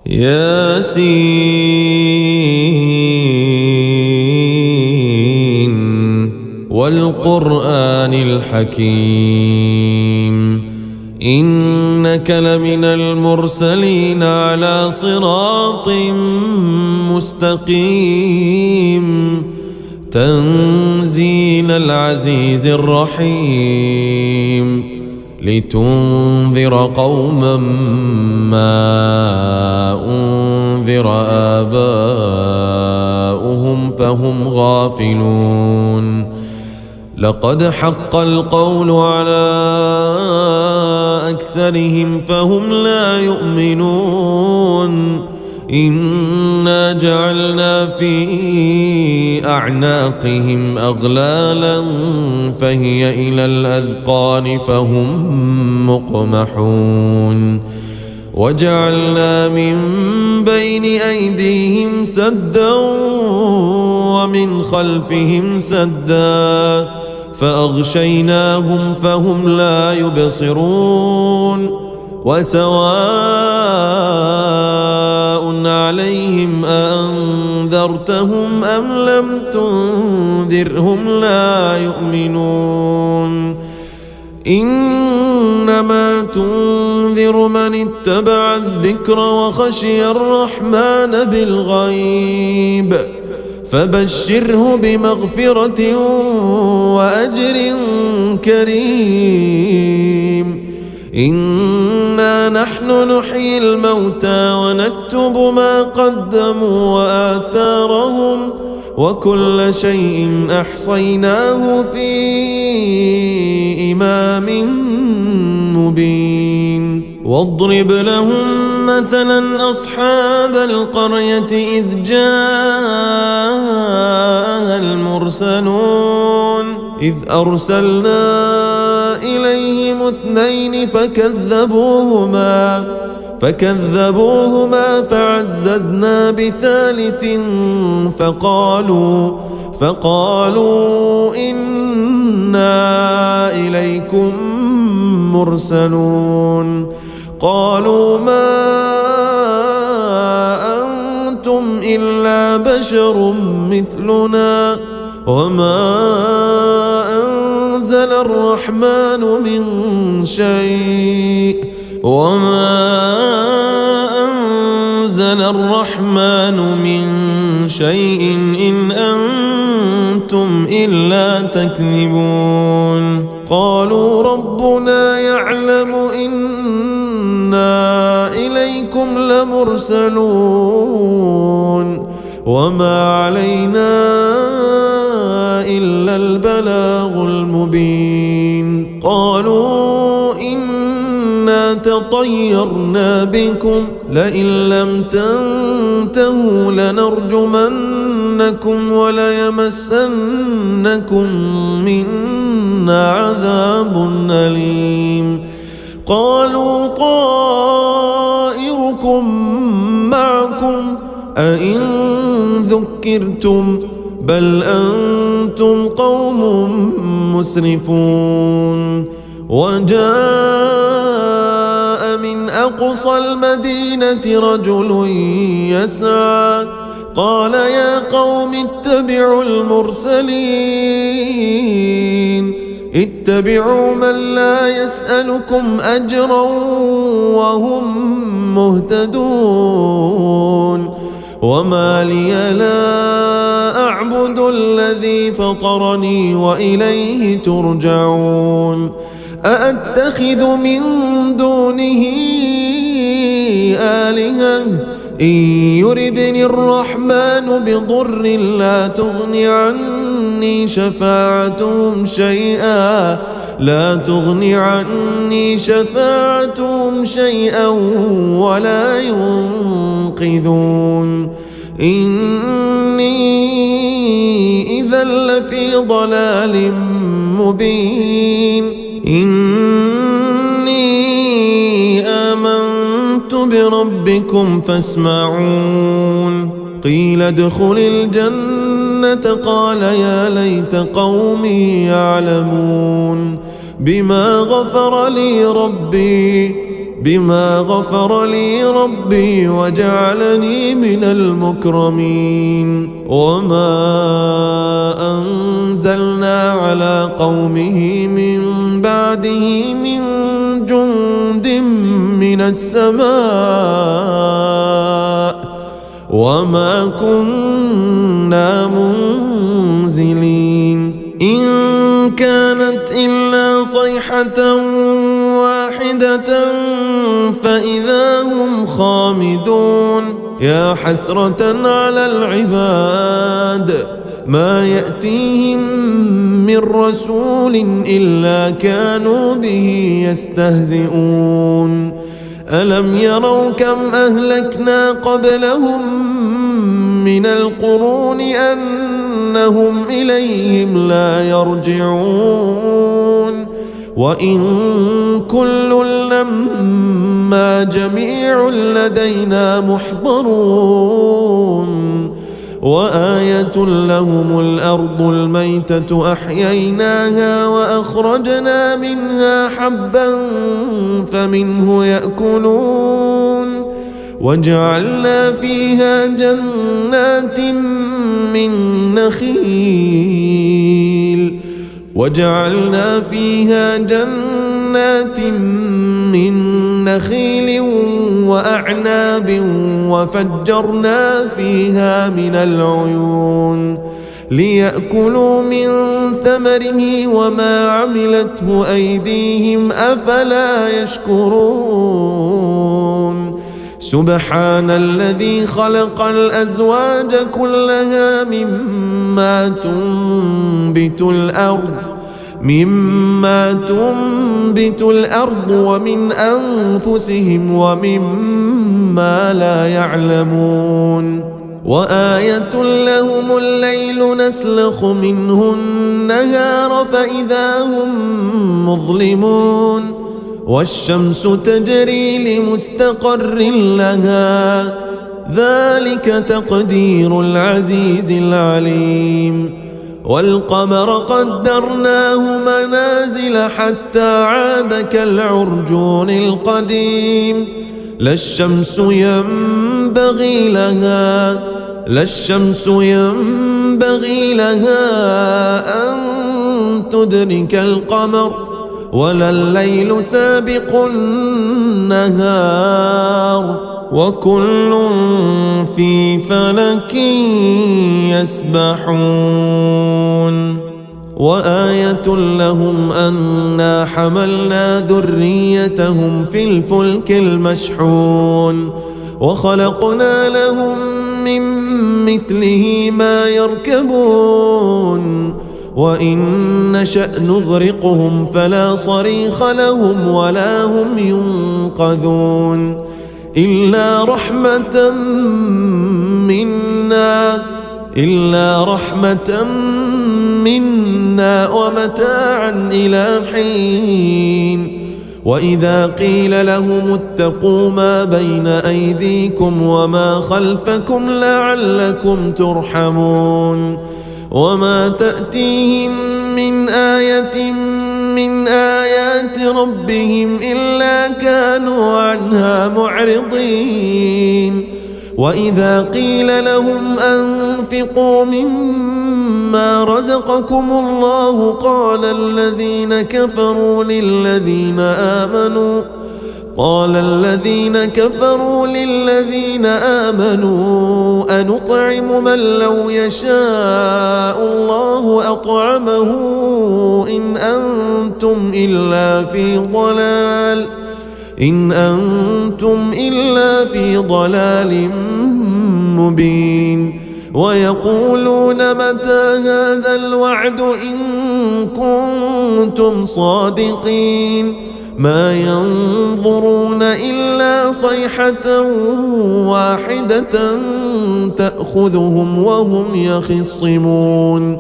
ياسين والقرآن الحكيم إنك لمن المرسلين على صراط مستقيم تنزيل العزيز الرحيم لتنذر قوما ما أنذر آباؤهم فهم غافلون لقد حق القول على أكثرهم فهم لا يؤمنون إنا جعلنا في أعناقهم أغلالا فهي إلى الأذقان فهم مقمحون وجعلنا من بين أيديهم سدا ومن خلفهم سدا فأغشيناهم فهم لا يبصرون وسواء عليهم أأنذرتهم أم لم تنذرهم لا يؤمنون إنما تنذر من اتبع الذكر وخشي الرحمن بالغيب فبشره بمغفرة وأجر كريم إنا نحن نحيي الموتى ونكتب ما قدموا وآثارهم وكل شيء أحصيناه في إمام مبين واضرب لهم مثلا أصحاب القرية إذ جاءها المرسلون إذ أرسلنا إليهم اثنين فكذبوهما فعززنا بثالث فقالوا إنا إليكم مرسلون قالوا ما أنتم إلا بشر مثلنا وما أنزل الرحمن من شيء إن أنتم إلا تكذبون قالوا ربنا يعلم إنا إليكم لمرسلون وما علينا إلا البلاغ المبين قالوا إنا تطيرنا بكم لئن لم تنتهوا لنرجمنكم وليمسنكم منا عذاب أليم قالوا طائركم معكم أئن ذكرتم بل أنتم قوم مسرفون وجاء من أقصى المدينة رجل يسعى قال يا قوم اتبعوا المرسلين اتبعوا من لا يسألكم أجرا وهم مهتدون وما لي لا أعبد الذي فطرني وإليه ترجعون أأتخذ من دونه آلهة إن يردني الرحمن بضر لا تغن عني شفاعتهم شيئا ولا ينقذون إني إذا لفي ضلال مبين إني آمنت بربكم فاسمعون قيل ادخل الجنة قال يا ليت قومي يعلمون بما غفر لي ربي بما غفر لي ربي وجعلني من المكرمين وما أنزلنا على قومه من بعده من جند من السماء وما كنا منزلين إن كانت إلا صيحة واحدة فإذا هم خامدون يا حسرة على العباد ما يأتيهم من رسول إلا كانوا به يستهزئون ألم يروا كم أهلكنا قبلهم من القرون أنهم إليهم لا يرجعون وإن كل لما جميع لدينا محضرون وآية لهم الأرض الميتة أحييناها وأخرجنا منها حبا فمنه يأكلون وجعلنا فيها جنات من نخيل وأعناب وفجرنا فيها من العيون ليأكلوا من ثمره وما عملته أيديهم أفلا يشكرون سبحان الذي خلق الأزواج كلها مما تنبت الأرض ومن أنفسهم ومما لا يعلمون وآية لهم الليل نسلخ منه النهار فإذا هم مظلمون والشمس تجري لمستقر لها ذلك تقدير العزيز العليم والقمر قدرناه منازل حتى عاد كالعرجون القديم لا الشمس ينبغي لها أن تدرك القمر ولا الليل سابق النهار وكل في فلك يسبحون وآية لهم أنا حملنا ذريتهم في الفلك المشحون وخلقنا لهم من مثله ما يركبون وإن نشأ نغرقهم فلا صريخ لهم ولا هم ينقذون إلا رحمة منا ومتاعا إلى حين وإذا قيل لهم اتقوا ما بين أيديكم وما خلفكم لعلكم ترحمون وما تأتيهم من آية من آيات ربهم إلا كانوا عنها معرضين وإذا قيل لهم أنفقوا مما رزقكم الله قال الذين كفروا للذين آمنوا أنطعم من لو يشاء الله أطعمه إن أنتم إلا في ضلال مبين ويقولون متى هذا الوعد إن كنتم صادقين ما ينظرون إلا صيحة واحدة تأخذهم وهم يخصمون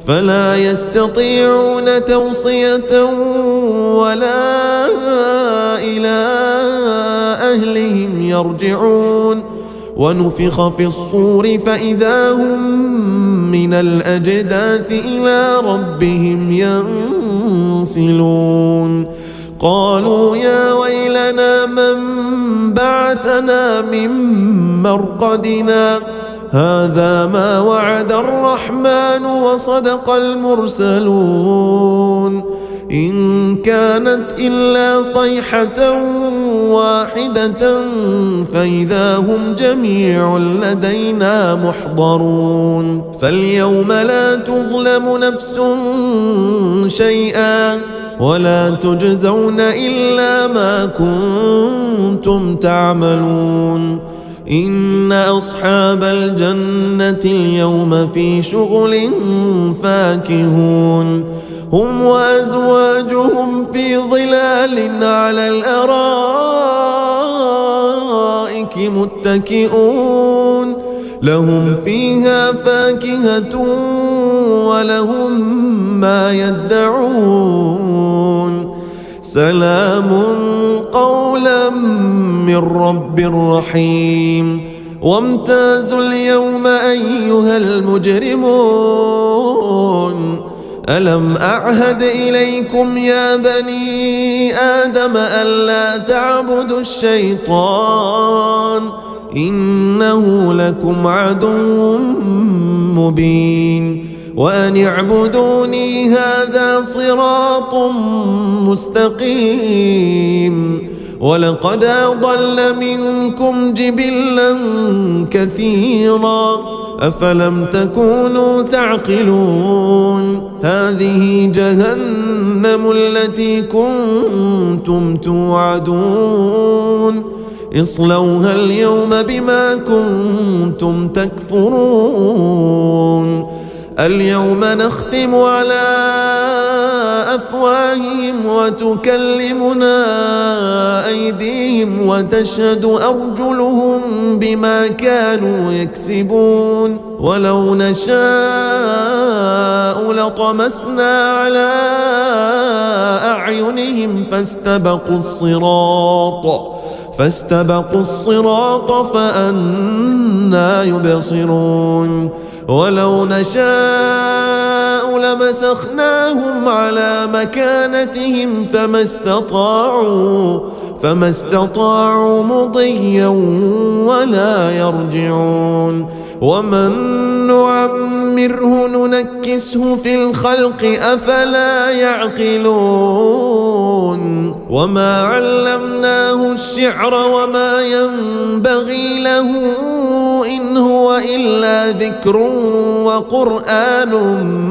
فلا يستطيعون توصية ولا إلى أهلهم يرجعون ونفخ في الصور فإذا هم من الأجداث إلى ربهم ينسلون قالوا يا ويلنا من بعثنا من مرقدنا هذا ما وعد الرحمن وصدق المرسلون إن كانت إلا صيحة واحدة فإذا هم جميع لدينا محضرون فاليوم لا تظلم نفس شيئا ولا تجزون إلا ما كنتم تعملون إن أصحاب الجنة اليوم في شغل فاكهون هم وأزواجهم في ظلال على الأرائك متكئون لهم فيها فاكهة ولهم ما يدعون سلام قولا من رب رحيم وامتازوا اليوم أيها المجرمون ألم أعهد إليكم يا بني آدم ألا تعبدوا الشيطان إنه لكم عدو مبين وأن اعبدوني هذا صراط مستقيم ولقد أضل منكم جبلا كثيرا أفلم تكونوا تعقلون هذه جهنم التي كنتم توعدون اصلوها اليوم بما كنتم تكفرون اليوم نختم على أفواههم وتكلمنا أيديهم وتشهد أرجلهم بما كانوا يكسبون ولو نشاء لطمسنا على أعينهم فاستبقوا الصراط فأنى يبصرون ولو نشاء لمسخناهم على مكانتهم فما استطاعوا مضيا ولا يرجعون ومن نعمره ننكسه في الخلق أفلا يعقلون وما علمناه الشعر وما ينبغي له إن هو إلا ذكر وقرآن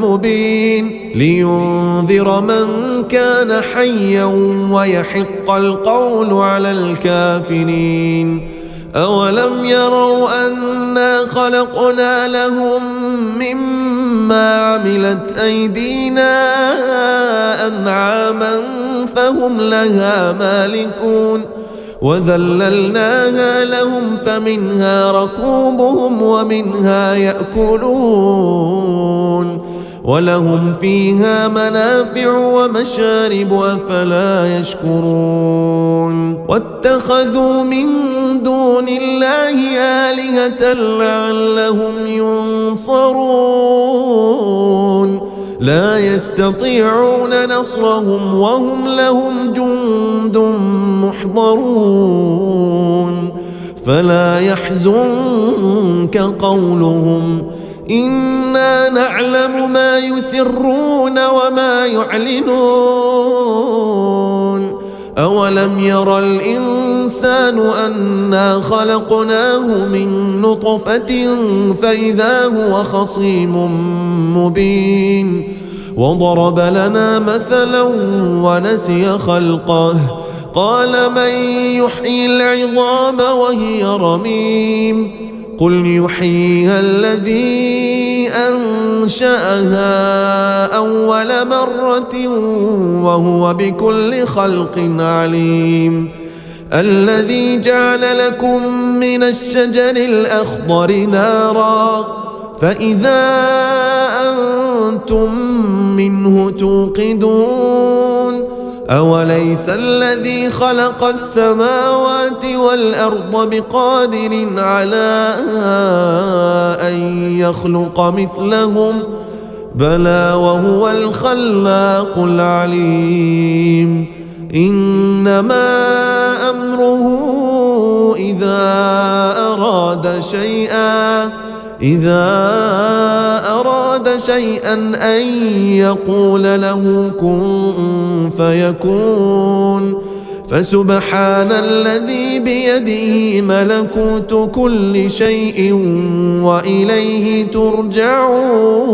مبين لينذر من كان حيا ويحق القول على الكافرين أولم يروا أنا خلقنا لهم مما عملت أيدينا أنعاما فهم لها مالكون وذللناها لهم فمنها ركوبهم ومنها يأكلون ولهم فيها منافع ومشارب أفلا يشكرون واتخذوا من دون الله آلهة لعلهم ينصرون لا يستطيعون نصرهم وهم لهم جند محضرون فلا يحزنك قولهم إنا نعلم ما يسرون وما يعلنون أولم ير الإنسان أنا خلقناه من نطفة فإذا هو خصيم مبين وضرب لنا مثلا ونسي خلقه قال من يحيي العظام وهي رميم قل يحييها الذي أنشأها أول مرة وهو بكل خلق عليم الذي جعل لكم من الشجر الأخضر نارا فإذا أنتم منه توقدون أوليس الذي خلق السماوات والأرض بقادر على أن يخلق مثلهم بلى وهو الخلاق العليم إنما أمره إذا أراد شيئا أن يقول له كن فيكون. فسبحان الذي بيده ملكوت كل شيء وإليه ترجعون.